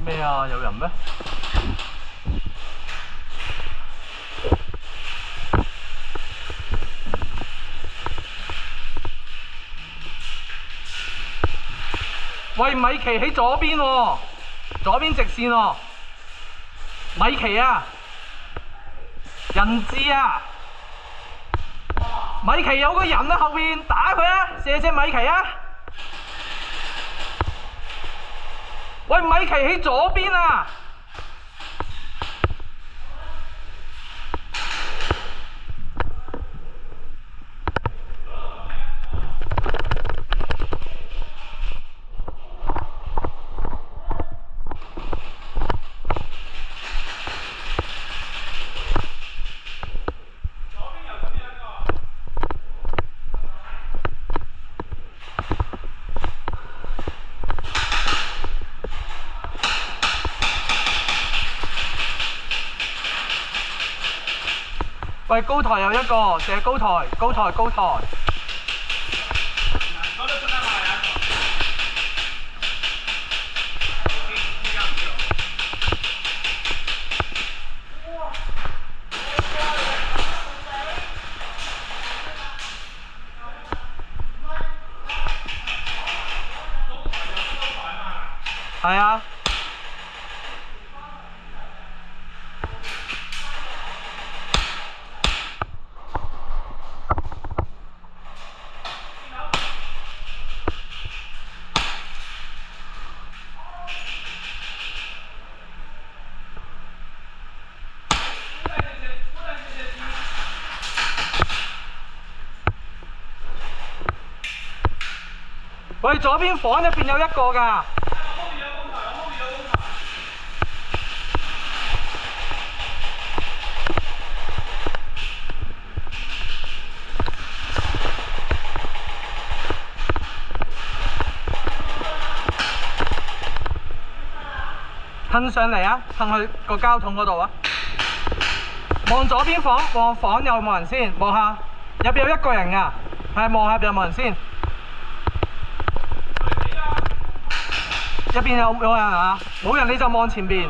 咩啊？有人咩？喂，米奇喺左邊喎，左邊直線喎。米奇啊，人質啊！米奇有個人啊，後邊打佢啊！射隻米奇啊！喂，米奇喺左邊啊！喂，高台有一個，射高台，高台，高台。係啊。喂，左邊房入邊有一個㗎。褪上嚟啊！褪去個膠桶嗰度啊！望左邊房，望房有冇人先？望下入邊有一個人㗎，係望下入邊有冇人先？入邊有冇人啊？冇人你就望前邊，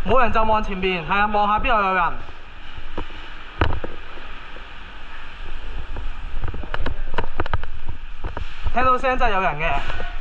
冇人就望前邊，係啊，望下邊度有人。聽到聲真係有人嘅。